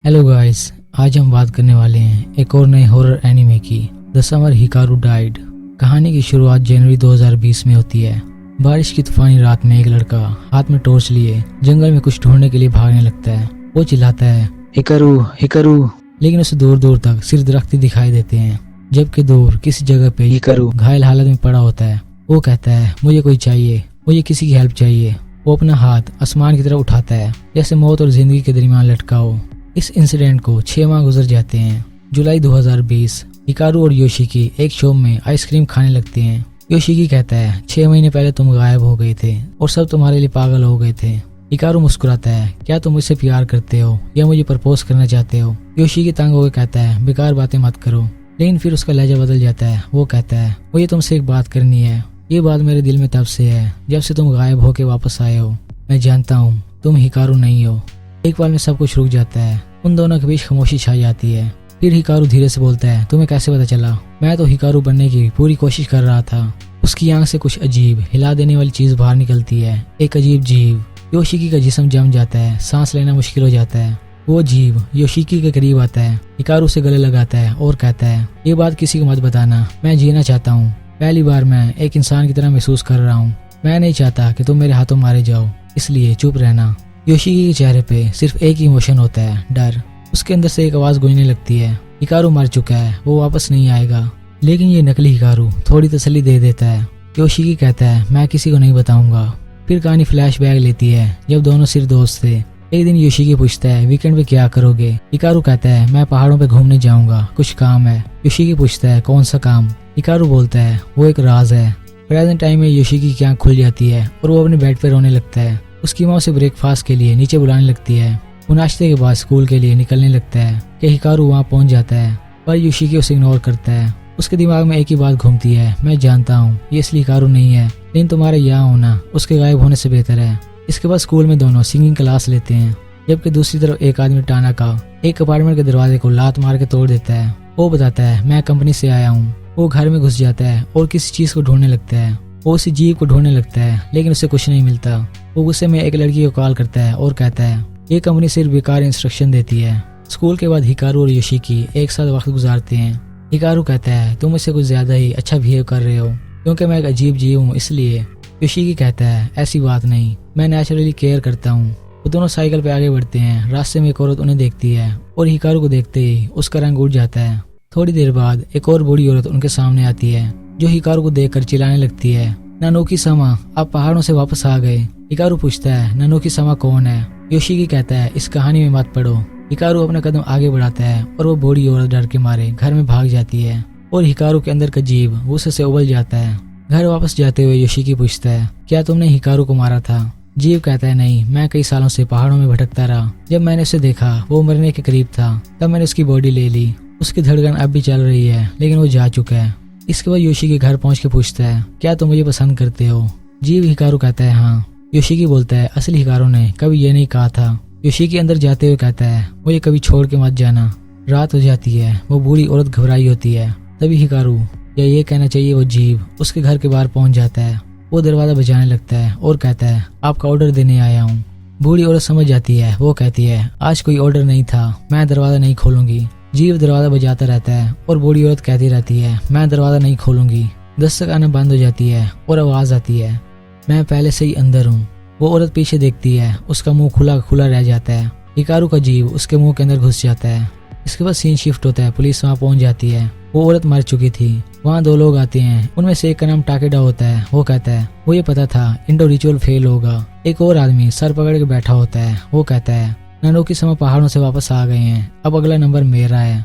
Hello guys, आज हम बात करने वाले हैं एक और नए हॉरर एनिमे की द समर हिकारू डाइड। कहानी की शुरुआत जनवरी 2020 में होती है। बारिश की तूफानी रात में एक लड़का हाथ में टॉर्च लिए जंगल में कुछ ढूंढने के लिए भागने लगता है। वो चिल्लाता है हिकारू हिकारू, लेकिन उसे दूर दूर तक सिर्फ दरख्त दिखाई देते हैं, जबकि दूर किसी जगह पे हिकारू घायल हालत में पड़ा होता है। वो कहता है मुझे कोई चाहिए, मुझे किसी की हेल्प चाहिए। वो अपना हाथ आसमान की तरफ उठाता है जैसे मौत और जिंदगी के दरमियान लटका हो। इस इंसिडेंट को 6 माह गुजर जाते हैं। जुलाई 2020 हिकारू और योशिकी एक शॉप में आइसक्रीम खाने लगते हैं। योशिकी कहता है 6 महीने पहले तुम गायब हो गए थे और सब तुम्हारे लिए पागल हो गए थे। हिकारू मुस्कुराता है, क्या तुम मुझसे प्यार करते हो या मुझे प्रपोज करना चाहते हो? योशिकी तंग होकर कहता है बेकार बातें मत करो, लेकिन फिर उसका लहजा बदल जाता है। वो कहता है मुझे तुमसे एक बात करनी है। ये बात मेरे दिल में तब से है जब से तुम गायब होके वापस आए हो। मैं जानता हूँ तुम हिकारू नहीं हो। एक बार में सब कुछ रुक जाता है। उन दोनों के बीच खामोशी छा जाती है। फिर हिकारू धीरे से बोलता है तुम्हें कैसे पता चला? मैं तो हिकारू बनने की पूरी कोशिश कर रहा था। उसकी आंख से कुछ अजीब हिला देने वाली चीज बाहर निकलती है, एक अजीब जीव। योशिकी का जिस्म जम जाता है, सांस लेना मुश्किल हो जाता है। वो जीव योशिकी के करीब आता है, हिकारू से गले लगाता है और कहता है ये बात किसी को मत बताना, मैं जीना चाहता हूँ। पहली बार मैं एक इंसान की तरह महसूस कर रहा हूँ। मैं नहीं चाहता कि तुम मेरे हाथों मारे जाओ, इसलिए चुप रहना। योशिकी के चेहरे पे सिर्फ एक ही इमोशन होता है, डर। उसके अंदर से एक आवाज गूंजने लगती है, हिकारू मर चुका है, वो वापस नहीं आएगा। लेकिन ये नकली हिकारू थोड़ी तसल्ली दे देता है। योशिकी कहता है मैं किसी को नहीं बताऊंगा। फिर कहानी फ्लैशबैक लेती है जब दोनों सिर्फ दोस्त थे। एक दिन योशिकी पूछता है वीकेंड पे क्या करोगे? हिकारू कहता है मैं पहाड़ों पे घूमने जाऊंगा, कुछ काम है। योशिकी पूछता है कौन सा काम? हिकारू बोलता है वो एक राज है। प्रेजेंट टाइम में योशिकी की आंख खुल जाती है और वो अपने बेड पे रोने लगता है। उसकी माँ उसे ब्रेकफास्ट के लिए नीचे बुलाने लगती है। वो नाश्ते के बाद स्कूल के लिए निकलने लगता है कि हिकारू वहाँ पहुँच जाता है, पर योशिकी उसे इग्नोर करता है। उसके दिमाग में एक ही बात घूमती है, मैं जानता हूँ ये असली हिकारू नहीं है, लेकिन तुम्हारा यहाँ होना उसके गायब होने से बेहतर है। इसके बाद स्कूल में दोनों सिंगिंग क्लास लेते हैं, जबकि दूसरी तरफ एक आदमी टानाका एक अपार्टमेंट के दरवाजे को लात मार के तोड़ देता है। वो बताता है मैं कंपनी से आया हूँ। वो घर में घुस जाता है और किसी चीज को ढूंढने लगता है। वो उसी जीव को ढूंढने लगता है, लेकिन उसे कुछ नहीं मिलता। वो गुस्से में एक लड़की को कॉल करता है और कहता है ये कंपनी सिर्फ बेकार इंस्ट्रक्शन देती है। स्कूल के बाद हिकारू और योशिकी एक साथ वक्त गुजारते हैं। हिकारू कहता है तुम मुझसे कुछ ज्यादा ही अच्छा बिहेव कर रहे हो क्योंकि मैं एक अजीब जीव हूँ इसलिए। योशिकी कहता है ऐसी बात नहीं, मैं नेचुरली केयर करता हूँ। वो दोनों साइकिल पे आगे बढ़ते हैं। रास्ते में एक औरत उन्हें देखती है और हिकारू को देखते ही उसका रंग उड़ जाता है। थोड़ी देर बाद एक और बूढ़ी औरत उनके सामने आती है जो हिकारू को देखकर चिल्लाने लगती है नानोकी सामा, आप पहाड़ों से वापस आ गए। हिकारू पूछता है नानोकी सामा कौन है? योशिकी कहता है इस कहानी में मत पढ़ो। हिकारू अपना कदम आगे बढ़ाता है और वो बूढ़ी औरत डर के मारे घर में भाग जाती है और हिकारू के अंदर का जीव गुस्से से उबल जाता है। घर वापस जाते हुए योशिकी पूछता है क्या तुमने हिकारू को मारा था? जीव कहता है नहीं, मैं कई सालों से पहाड़ों में भटकता रहा। जब मैंने उसे देखा वो मरने के करीब था, तब मैंने उसकी बॉडी ले ली। उसकी धड़कन अब भी चल रही है, लेकिन वो जा चुका है। इसके बाद योशिकी घर पहुंच के पूछता है क्या तुम मुझे पसंद करते हो? जीव हिकारू कहता है हाँ। योशिकी बोलता है असली हिकारू ने कभी ये नहीं कहा था। योशिकी अंदर जाते हुए कहता है मुझे कभी छोड़ के मत जाना। रात हो जाती है, वो बूढ़ी औरत घबराई होती है। तभी हिकारू, या ये कहना चाहिए वो जीव, उसके घर के बाहर पहुंच जाता है। वो दरवाजा बजाने लगता है और कहता है आपका ऑर्डर देने आया हूँ। बूढ़ी औरत समझ जाती है। वो कहती है आज कोई ऑर्डर नहीं था, मैं दरवाजा नहीं खोलूंगी। जीव दरवाजा बजाता रहता है और बूढ़ी औरत कहती रहती है मैं दरवाजा नहीं खोलूंगी। दस्तक आना बंद हो जाती है और आवाज आती है मैं पहले से ही अंदर हूँ। वो औरत पीछे देखती है, उसका मुंह खुला खुला रह जाता है। हिकारू का जीव उसके मुंह के अंदर घुस जाता है। इसके बाद सीन शिफ्ट होता है, पुलिस वहाँ पहुंच जाती है। वो औरत मर चुकी थी। वहाँ 2 लोग आते हैं, उनमें से एक का नाम टाकेडा होता है। वो कहता है वो ये पता था इंडो रिचुअल फेल होगा। एक और आदमी सर पकड़ के बैठा होता है। वो कहता है नानोकी सामा पहाड़ों से वापस आ गए हैं, अब अगला नंबर मेरा है।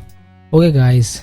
Okay guys,